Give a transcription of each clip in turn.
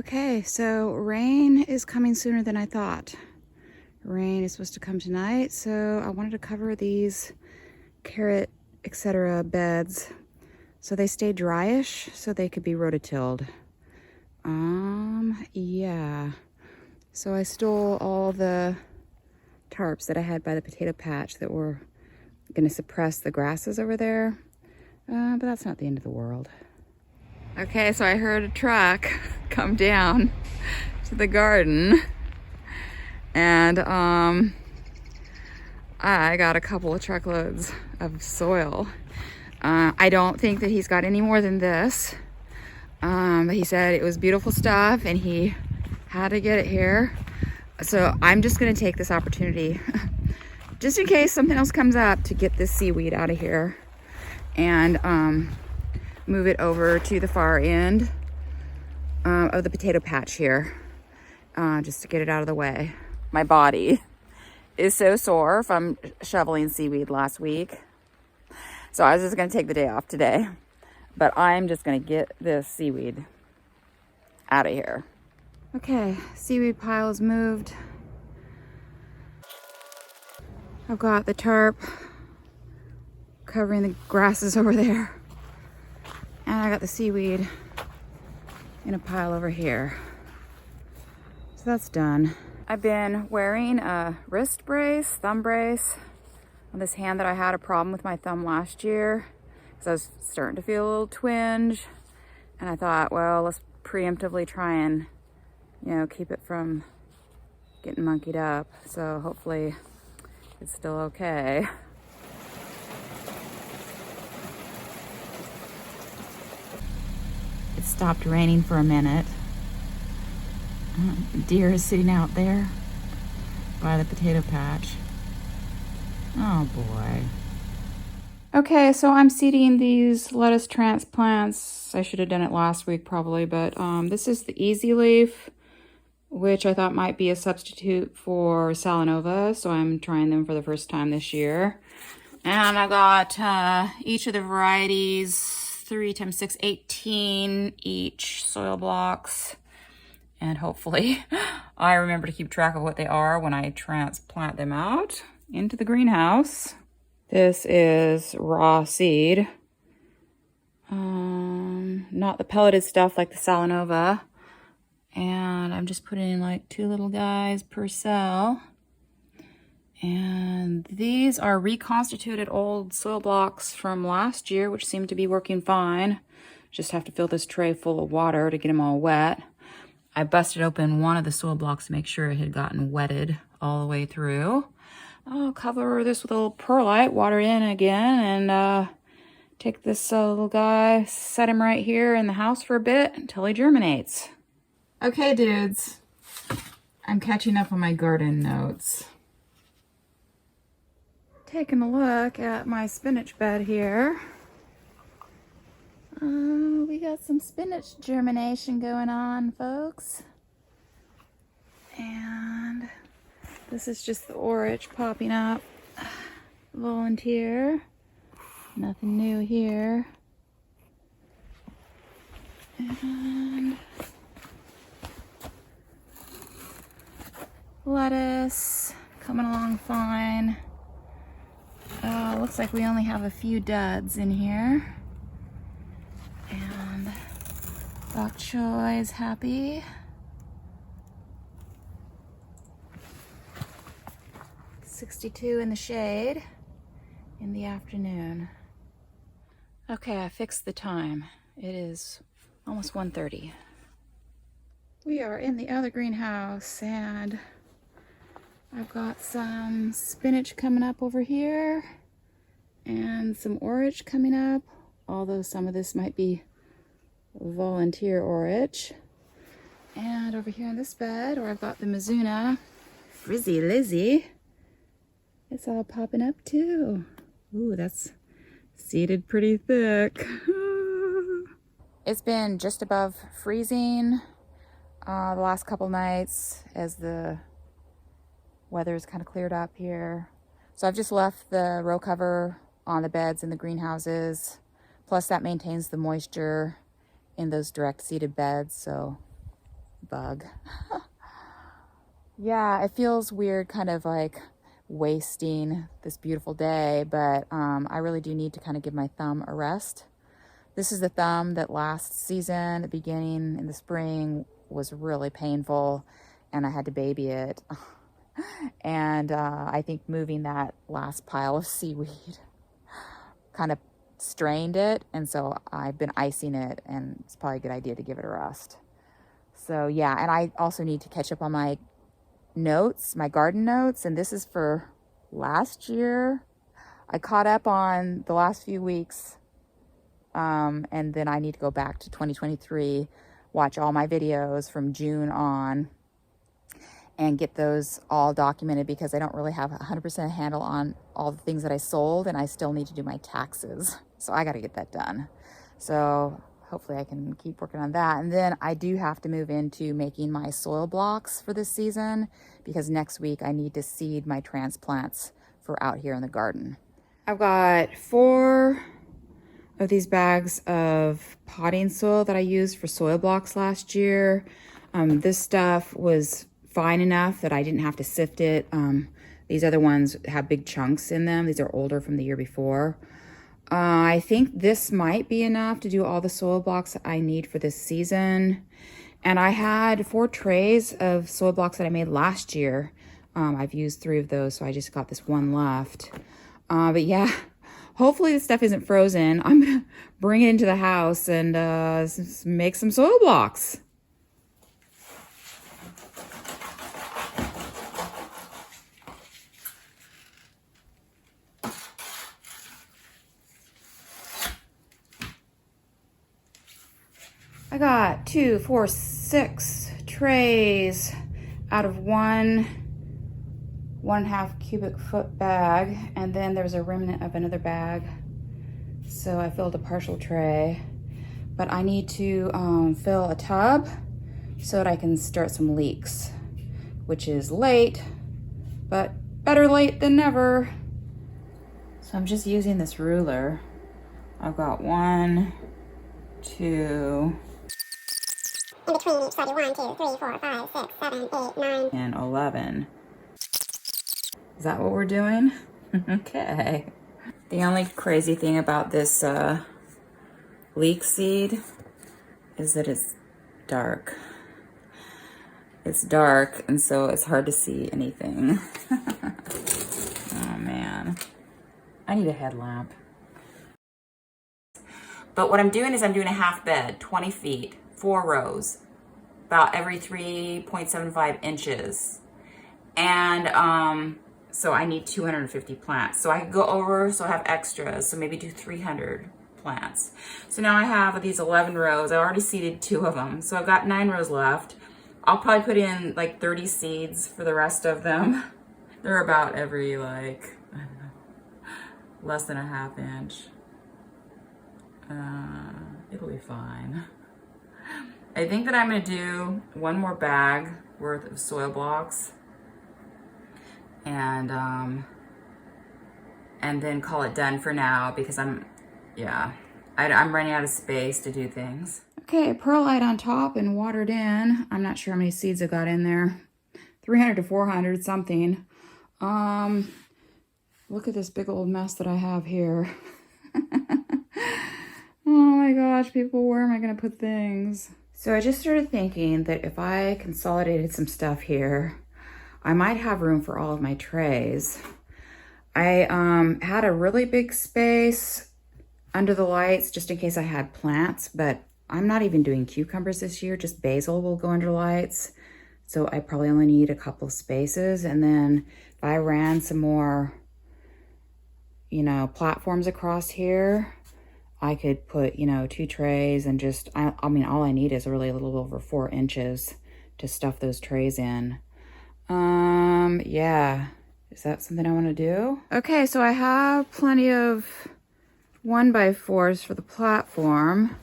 Okay, so rain is coming sooner than I thought. Rain is supposed to come tonight, so I wanted to cover these carrot, etc. beds so they stay dryish so they could be rototilled. Yeah. So I stole all the tarps that I had by the potato patch that were going to suppress the grasses over there, but that's not the end of the world. Okay, so I heard a truck come down to the garden, and I got a couple of truckloads of soil. I don't think that he's got any more than this, but he said it was beautiful stuff and he had to get it here. So I'm just gonna take this opportunity, just in case something else comes up, to get this seaweed out of here and move it over to the far end of the potato patch here, just to get it out of the way. My body is so sore from shoveling seaweed last week, so I was just gonna take the day off today, but I'm just gonna get this seaweed out of here. Okay, seaweed pile is moved. I've got the tarp covering the grasses over there, and I got the seaweed in a pile over here. So that's done. I've been wearing a wrist brace, thumb brace on this hand that I had a problem with my thumb last year because I was starting to feel a little twinge, and I thought, well, let's preemptively try and, you know, keep it from getting monkeyed up. So hopefully it's still okay. It stopped raining for a minute. Deer is sitting out there by the potato patch. Oh boy. Okay, so I'm seeding these lettuce transplants. I should have done it last week probably, but this is the EazyLeaf, which I thought might be a substitute for Salanova, so I'm trying them for the first time this year. And I got each of the varieties, 3 times 6, 18 each soil blocks. And hopefully I remember to keep track of what they are when I transplant them out into the greenhouse. This is raw seed. Not the pelleted stuff like the Salanova. And I'm just putting in like 2 little guys per cell. And these are reconstituted old soil blocks from last year, which seem to be working fine. Just have to fill this tray full of water to get them all wet. I busted open one of the soil blocks to make sure it had gotten wetted all the way through. I'll cover this with a little perlite, water in again, and take this little guy, set him right here in the house for a bit until he germinates. Okay, dudes, I'm catching up on my garden notes. Taking a look at my spinach bed here. We got some spinach germination going on, folks. And this is just the orich popping up. Volunteer. Nothing new here. And lettuce coming along fine. Looks like we only have a few duds in here. And bok choy is happy. .62 in the shade in the afternoon. Okay, I fixed the time. It is almost 1:30. We are in the other greenhouse, and I've got some spinach coming up over here and some orich coming up, although some of this might be volunteer orich. And over here in this bed, where I've got the Mizuna, Frizzy Lizzy, it's all popping up too. Ooh, that's seeded pretty thick. It's been just above freezing the last couple nights as the weather's kind of cleared up here. So I've just left the row cover on the beds in the greenhouses. Plus that maintains the moisture in those direct seeded beds. So bug. Yeah, it feels weird kind of like wasting this beautiful day, but I really do need to kind of give my thumb a rest. This is the thumb that last season, the beginning in the spring, was really painful, and I had to baby it. And I think moving that last pile of seaweed kind of strained it, and so I've been icing it, and it's probably a good idea to give it a rest. So yeah, and I also need to catch up on my notes, my garden notes, and this is for last year. I caught up on the last few weeks, and then I need to go back to 2023, watch all my videos from June on, and get those all documented, because I don't really have 100% handle on all the things that I sold, and I still need to do my taxes. So I got to get that done. So hopefully I can keep working on that. And then I do have to move into making my soil blocks for this season, because next week I need to seed my transplants for out here in the garden. I've got 4 of these bags of potting soil that I used for soil blocks last year. This stuff was fine enough that I didn't have to sift it. These other ones have big chunks in them. These are older from the year before. I think this might be enough to do all the soil blocks that I need for this season. And I had 4 trays of soil blocks that I made last year. I've used 3 of those, so I just got this one left. But yeah, hopefully this stuff isn't frozen. I'm gonna bring it into the house and make some soil blocks. I got 2, 4, 6 trays out of 1.5 cubic foot bag, and then there's a remnant of another bag. So I filled a partial tray, but I need to fill a tub so that I can start some leeks, which is late, but better late than never. So I'm just using this ruler. I've got 1, 2, in between each study, 1, 2, 3, 4, 5, 6, 7, 8, 9, and 11. Is that what we're doing? Okay. The only crazy thing about this leek seed is that it's dark. It's dark, and so it's hard to see anything. Oh man, I need a headlamp. But what I'm doing is I'm doing a half bed, 20 feet, 4 rows, about every 3.75 inches. And so I need 250 plants. So I could go over, so I have extras, so maybe do 300 plants. So now I have these 11 rows. I already seeded 2 of them. So I've got 9 rows left. I'll probably put in like 30 seeds for the rest of them. They're about every like, I don't know, less than a ½ inch. It'll be fine. I think that I'm gonna do 1 more bag worth of soil blocks, and then call it done for now, because I'm running out of space to do things. Okay, perlite on top and watered in. I'm not sure how many seeds I got in there. 300 to 400 something. Look at this big old mess that I have here. Oh my gosh, people, where am I gonna put things? So I just started thinking that if I consolidated some stuff here, I might have room for all of my trays. I had a really big space under the lights just in case I had plants, but I'm not even doing cucumbers this year, just basil will go under lights. So I probably only need a couple of spaces. And then if I ran some more, platforms across here, I could put, 2 trays and just, I mean, all I need is really a little over 4 inches to stuff those trays in. Yeah, is that something I want to do? Okay, so I have plenty of 1x4s for the platform,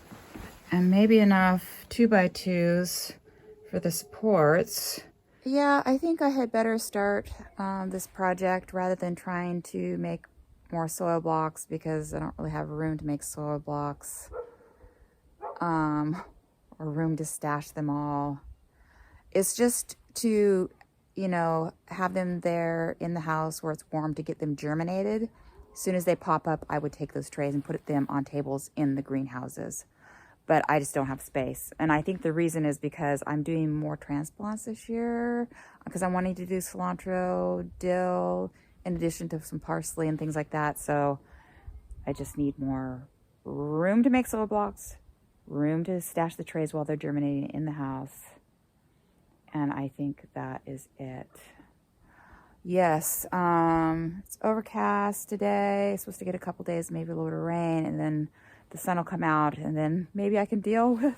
and maybe enough 2x2s for the supports. Yeah, I think I had better start this project rather than trying to make more soil blocks, because I don't really have room to make soil blocks, or room to stash them all. It's just to, you know, have them there in the house where it's warm to get them germinated. As soon as they pop up, I would take those trays and put them on tables in the greenhouses. But I just don't have space. And I think the reason is because I'm doing more transplants this year, because I'm wanting to do cilantro, dill, in addition to some parsley and things like that. So I just need more room to make soil blocks, room to stash the trays while they're germinating in the house. And I think that is it. Yes, it's overcast today. It's supposed to get a couple days, maybe a little bit of rain, and then the sun will come out, and then maybe I can deal with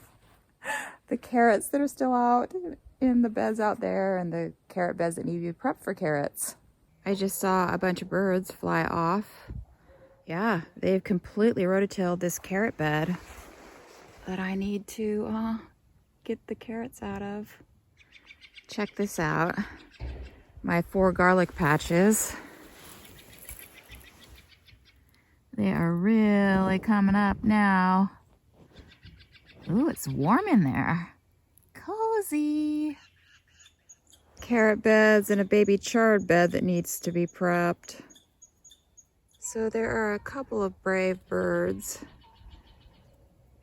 the carrots that are still out in the beds out there and the carrot beds that need to be prepped for carrots. I just saw a bunch of birds fly off. Yeah, they've completely rototilled this carrot bed that I need to get the carrots out of. Check this out. My 4 garlic patches. They are really coming up now. Ooh, it's warm in there. Cozy. Carrot beds and a baby chard bed that needs to be prepped. So there are a couple of brave birds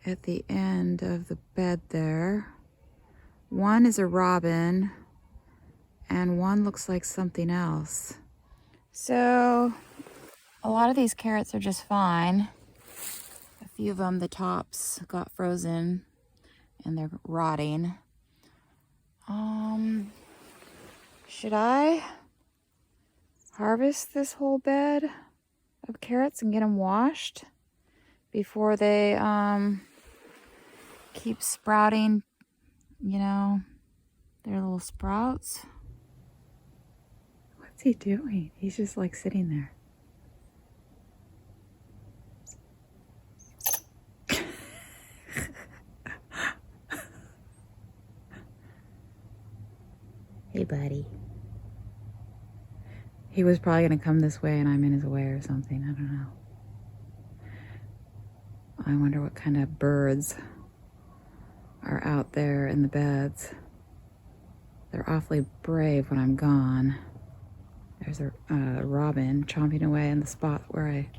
at the end of the bed there. One is a robin and one looks like something else. So a lot of these carrots are just fine. A few of them, the tops got frozen and they're rotting. Should I harvest this whole bed of carrots and get them washed before they keep sprouting, you know, their little sprouts? What's he doing? He's just like sitting there. Hey, buddy. He was probably going to come this way and I'm in his way or something. I don't know. I wonder what kind of birds are out there in the beds. They're awfully brave when I'm gone. There's a robin chomping away in the spot where I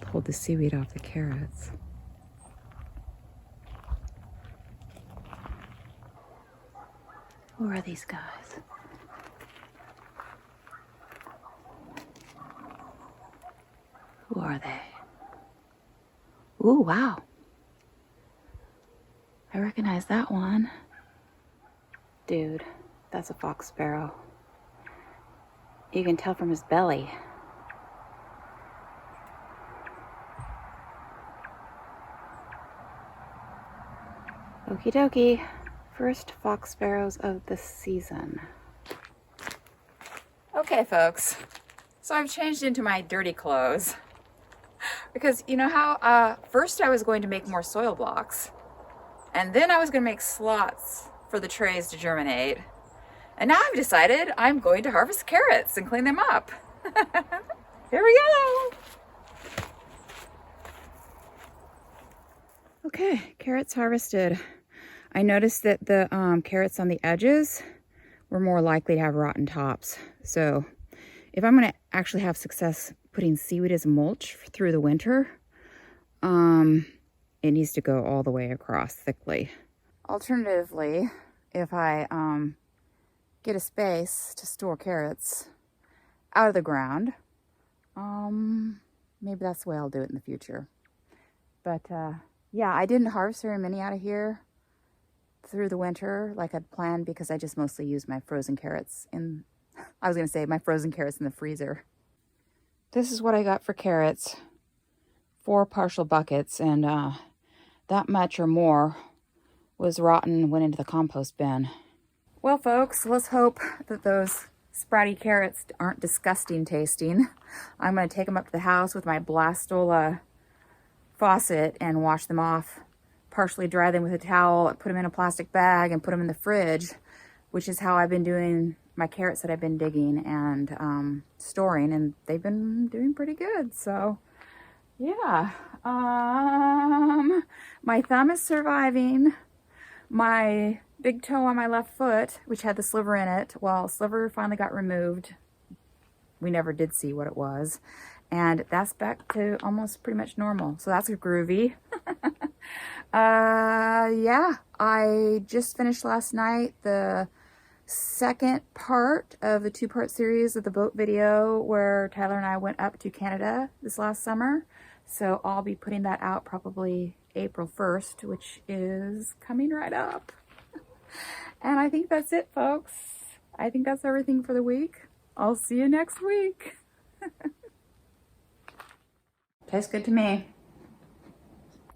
pulled the seaweed off the carrots. Who are these guys? Who are they? Ooh, wow. I recognize that one. Dude, that's a fox sparrow. You can tell from his belly. Okie dokie. First fox sparrows of the season. Okay, folks. So I've changed into my dirty clothes. Because you know how first I was going to make more soil blocks. And then I was going to make slots for the trays to germinate. And now I've decided I'm going to harvest carrots and clean them up. Here we go. Okay, carrots harvested. I noticed that the carrots on the edges were more likely to have rotten tops. So if I'm going to actually have success putting seaweed as mulch through the winter, it needs to go all the way across thickly. Alternatively, if I get a space to store carrots out of the ground, maybe that's the way I'll do it in the future. But yeah, I didn't harvest very many out of here through the winter like I'd planned because I just mostly used my frozen carrots in, I was going to say my frozen carrots in the freezer. This is what I got for carrots. 4 partial buckets, and that much or more was rotten and went into the compost bin. Well, folks, let's hope that those sprouty carrots aren't disgusting tasting. I'm going to take them up to the house with my Blastola faucet and wash them off. Partially dry them with a towel, put them in a plastic bag, and put them in the fridge, which is how I've been doing my carrots that I've been digging and storing, and they've been doing pretty good. So, yeah. My thumb is surviving. My big toe on my left foot, which had the sliver in it. Well, sliver finally got removed. We never did see what it was. And that's back to almost pretty much normal. So that's groovy. Yeah, I just finished last night the second part of the 2-part series of the boat video where Tyler and I went up to Canada this last summer. So I'll be putting that out probably April 1st, which is coming right up. And I think that's it, folks. I think that's everything for the week. I'll see you next week. Tastes good to me.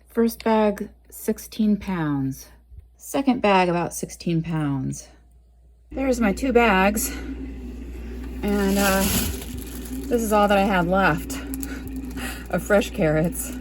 First bag, 16 pounds. Second bag, about 16 pounds. There's my 2 bags. And this is all that I had left of fresh carrots.